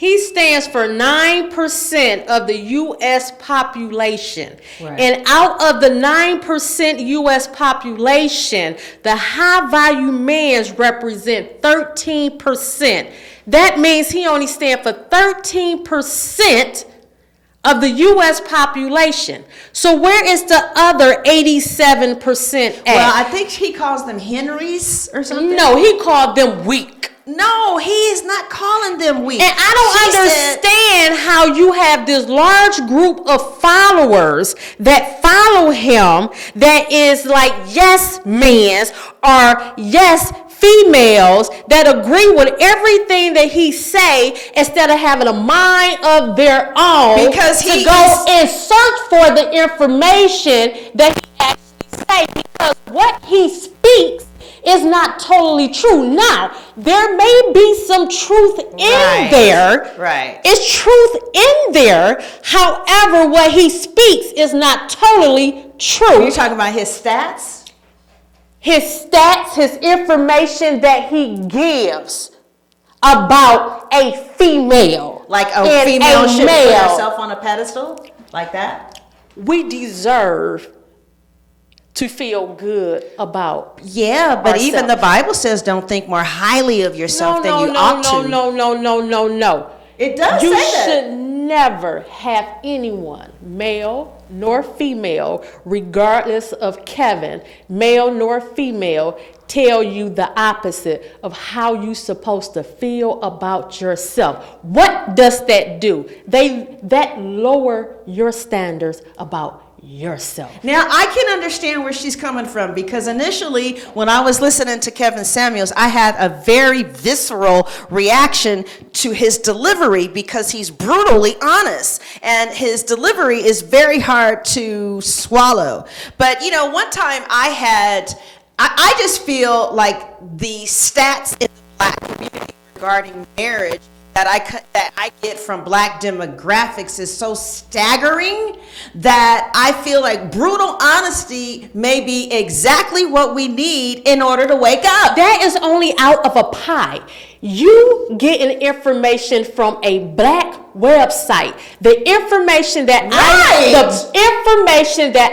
He stands for 9% of the U.S. population. Right. And out of the 9% U.S. population, the high-value males represent 13%. That means he only stands for 13% of the U.S. population. So where is the other 87% at? Well, I think he calls them Henrys or something. No, he called them weak. No, he is not calling them weak. And I don't understand how you have this large group of followers that follow him that is like yes men or yes females that agree with everything that he say instead of having a mind of their own because he go and search for the information that he actually say, because what he speaks is not totally true. Now, there may be some truth in there. Right. It's truth in there. However, what he speaks is not totally true. You're talking about his stats? His stats, his information that he gives about a female. Like a female should put herself on a pedestal? Like that? We deserve to feel good about but ourselves. Even the Bible says don't think more highly of yourself than you ought to. No. It does say that. You should never have anyone, male nor female, regardless of Kevin, male nor female, tell you the opposite of how you're supposed to feel about yourself. What does that do? That lower your standards about yourself. Now, I can understand where she's coming from, because initially when I was listening to Kevin Samuels, I had a very visceral reaction to his delivery because he's brutally honest and his delivery is very hard to swallow. But, one time I just feel like the stats in the Black community regarding marriage that I get from Black demographics is so staggering that I feel like brutal honesty may be exactly what we need in order to wake up. That is only out of a pie. You getting information from a Black website. The information that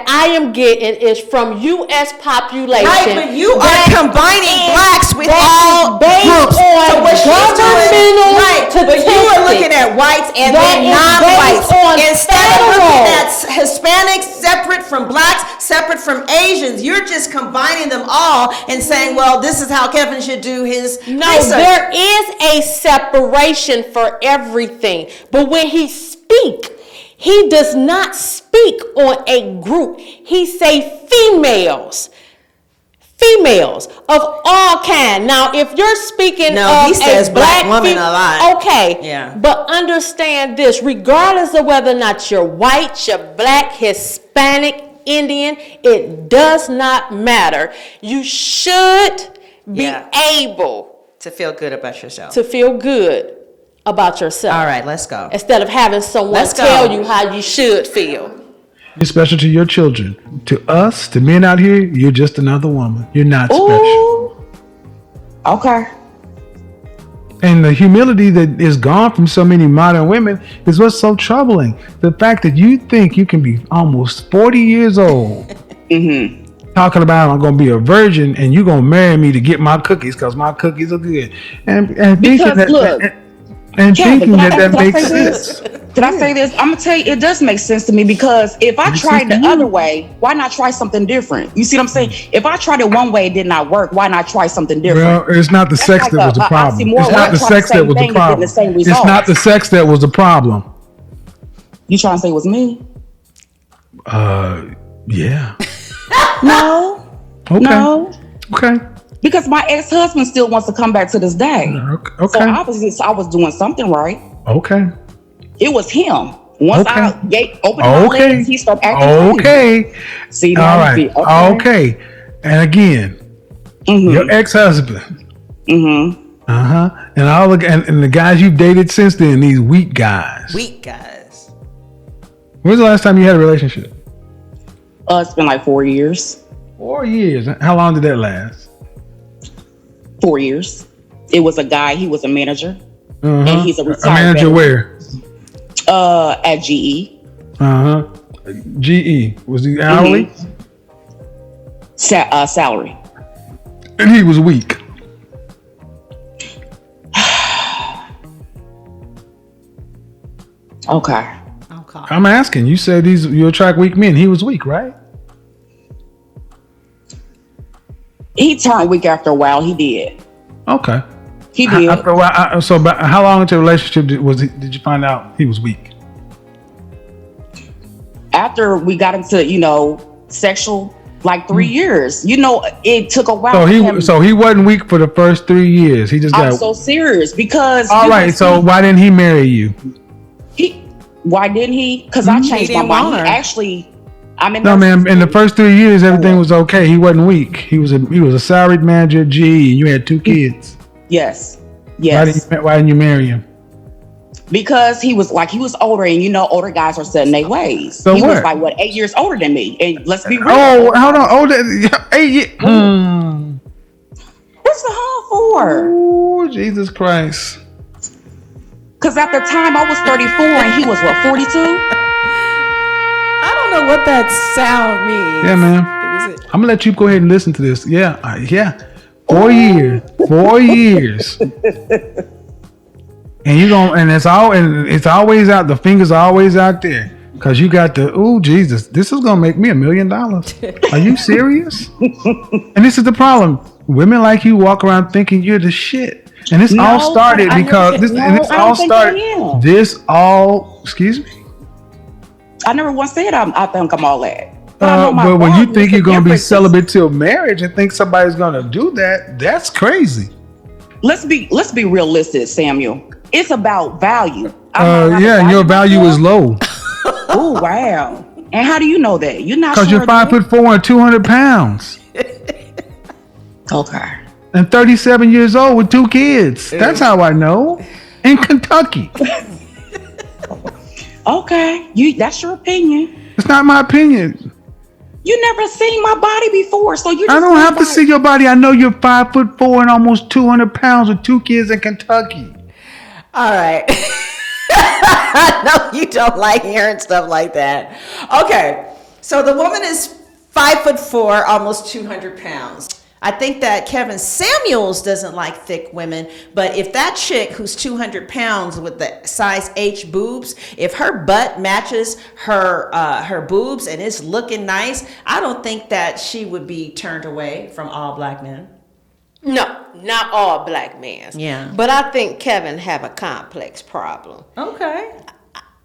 I am getting is from U.S. population. Right, but you are combining Blacks with all groups. So what she's doing, but you are looking at whites and then non-whites. Instead of looking at Hispanics separate from Blacks, separate from Asians, you're just combining them all and saying, well, this is how Kevin should do his research. There is a separation for everything. But when he speak, he does not speak on a group. He say females of all kind. Now, if you're speaking of he says a Black woman a lot. Okay. Yeah. But understand this, regardless of whether or not you're white, you're Black, Hispanic, Indian, it does not matter. You should be able to feel good about yourself. To feel good about yourself. All right, let's go. Instead of having someone tell you how you should feel. You're special to your children. To us, to men out here, you're just another woman. You're not special. Okay. And the humility that is gone from so many modern women is what's so troubling. The fact that you think you can be almost 40 years old talking about I'm going to be a virgin and you're going to marry me to get my cookies because my cookies are good. And thinking that makes sense. Can I say this? I'm going to tell you, it does make sense to me, because if I tried the other way, why not try something different? You see what I'm saying? If I tried it one way, it did not work. Why not try something different? Well, it's not the sex that was the problem. It's not the sex that was the problem. It's not the sex that was the problem. You trying to say it was me? Yeah. No. Okay. No. Okay. Because my ex-husband still wants to come back to this day. Okay. So obviously I was doing something right. Okay. It was him. Once I opened my legs, he started acting crazy. See, all right. Okay. And again, your ex-husband. And all and the guys you've dated since then, these weak guys. When's the last time you had a relationship? It's been like 4 years. 4 years. How long did that last? 4 years. It was a guy. He was a manager. and he's a A retired manager veteran. where? At GE. GE. Was he hourly? Salary. And he was weak. Okay. I'm asking. You said you attract weak men. He was weak, right? He turned weak after a while. He did. Okay. He did. After a while, so about how long into the relationship did you find out he was weak? After we got into, sexual, like 3 years. It took a while. So he wasn't weak for the first 3 years. He just got. I'm so serious because. All right. So why didn't he marry you? Why didn't he? Because I changed my mind. He actually. No, man. In the first 3 years, everything was okay. He wasn't weak. He was a salaried manager at GE, and you had 2 kids. Yes. Why didn't you marry him? Because he was older, and older guys are set in their ways. So he what? was 8 years older than me, and let's be real. Oh, hold on. Older 8 years. What's the hard for? Oh, Jesus Christ. Because at the time I was 34 and he was 42? I don't know what that sound means. Yeah, man. I'm gonna let you go ahead and listen to this. Yeah. 4 years. 4 years. And it's always out. The fingers are always out there. Cause you got Jesus, this is gonna make me $1 million. Are you serious? And this is the problem. Women like you walk around thinking you're the shit. And this all started because excuse me? I never once said I think I'm all that. But when you think you're going to be celibate till marriage and think somebody's going to do that, that's crazy. Let's be realistic, Samuel. It's about value. And your value is low. Oh, wow. And how do you know that? You're not because you're 5'4" and 200 pounds. Okay. And 37 years old with 2 kids. That's how I know. In Kentucky. Okay. That's your opinion. It's not my opinion. You never seen my body before, so you just I don't have to see your body. I know you're 5'4" and almost 200 pounds with 2 kids in Kentucky. All right. I know you don't like hearing stuff like that. Okay. So the woman is 5'4", almost 200 pounds. I think that Kevin Samuels doesn't like thick women, but if that chick who's 200 pounds with the size H boobs, if her butt matches her boobs and it's looking nice, I don't think that she would be turned away from all black men. No, not all black men. Yeah. But I think Kevin have a complex problem. Okay.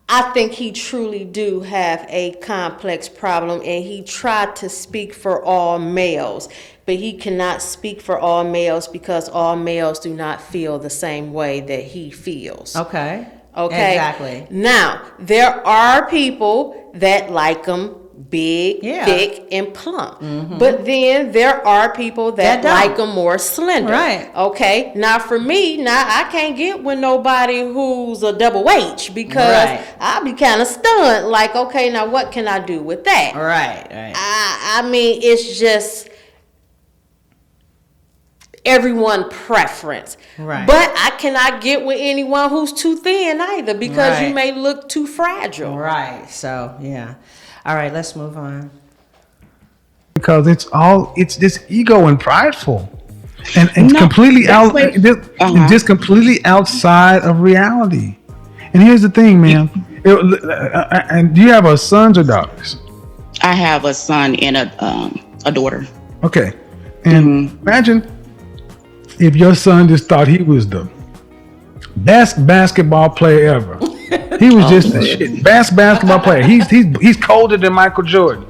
I think he truly do have a complex problem, and he tried to speak for all males, but he cannot speak for all males because all males do not feel the same way that he feels. Okay. Exactly. Now, there are people that like him big, thick, and plump. Mm-hmm. But then there are people that like them more slender. Right. Okay. Now for me, I can't get with nobody who's a double H because I'll be kind of stunned. Like, okay, now what can I do with that? Right. I mean, it's just everyone preference. Right. But I cannot get with anyone who's too thin either because you may look too fragile. Right. So, yeah. All right, let's move on. Because it's just ego and prideful. And it's just completely outside of reality. And here's the thing, man. And do you have sons or daughters? I have a son and a daughter. Okay. And imagine if your son just thought he was the best basketball player ever. He was just the shit. Best basketball player. He's colder than Michael Jordan.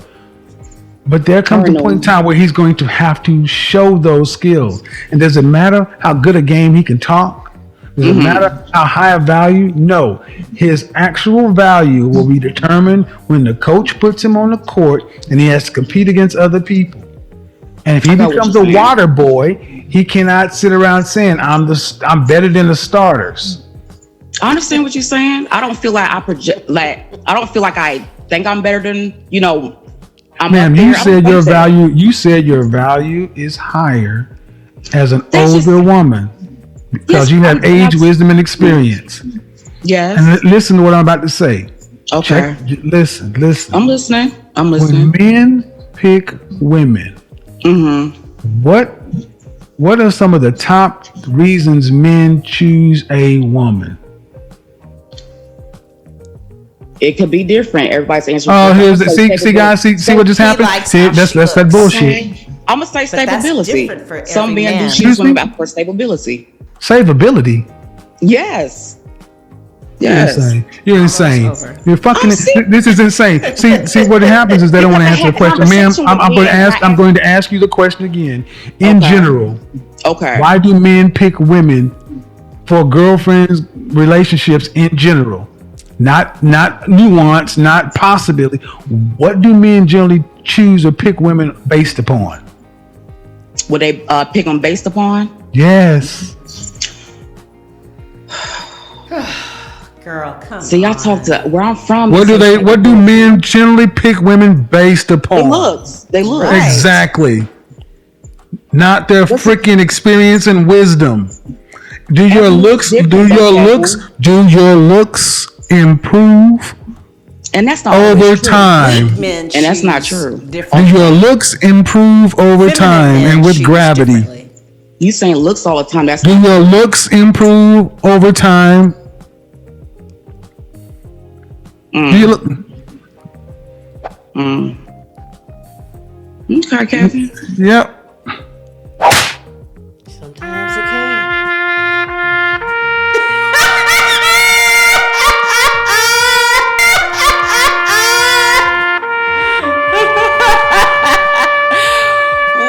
But there comes a point in time where he's going to have to show those skills. And does it matter how good a game he can talk? Does it matter how high a value? No. His actual value will be determined when the coach puts him on the court and he has to compete against other people. And if he becomes a water boy, he cannot sit around saying, I'm better than the starters. I understand what you're saying. I don't feel like I project, I don't feel like I think I'm better than, Ma'am, you said your value. You said your value is higher as an older woman because you have age, wisdom, and experience. Yes. And listen to what I'm about to say. Okay. Listen. I'm listening. When men pick women, what are some of the top reasons men choose a woman? It could be different. Everybody's answering. Oh, here's the see guys, see what just happened? See, that's that bullshit. I'm gonna say stability. Some men do man. choose women about for stability. Savability. Yes. You're insane. You're fucking. This is insane. See what happens is they don't want to answer the question, ma'am. I'm going to ask you the question again. In general, why do men pick women for girlfriends, relationships in general? Not nuance, not possibility. What do men generally choose or pick women based upon? Would they pick them based upon? Yes. Girl, come on. See, I talk to where I'm from. What do men generally pick women based upon? They look. Right. Exactly. Not their freaking experience and wisdom. Do your looks improve? And that's not over true. time. And that's not true. Do your looks improve over time and with gravity? You saying looks all the time. That's do your looks improve over time? Do you look? Okay, Kevin. Yep. Sometimes it can.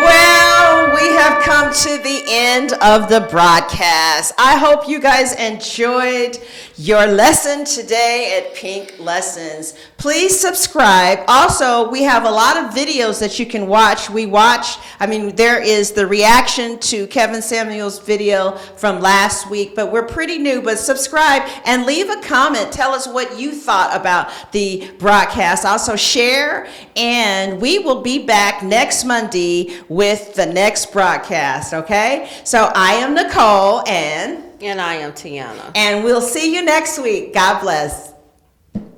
Well, we have come to the end of the broadcast. I hope you guys enjoyed your lesson today at Pink Lessons. Please subscribe. Also, we have a lot of videos that you can watch. There is the reaction to Kevin Samuel's video from last week, but we're pretty new. But subscribe and leave a comment. Tell us what you thought about the broadcast. Also share, and we will be back next Monday with the next broadcast, okay? So I am Nicole, and I am Tiana. we'll see you next week. God bless.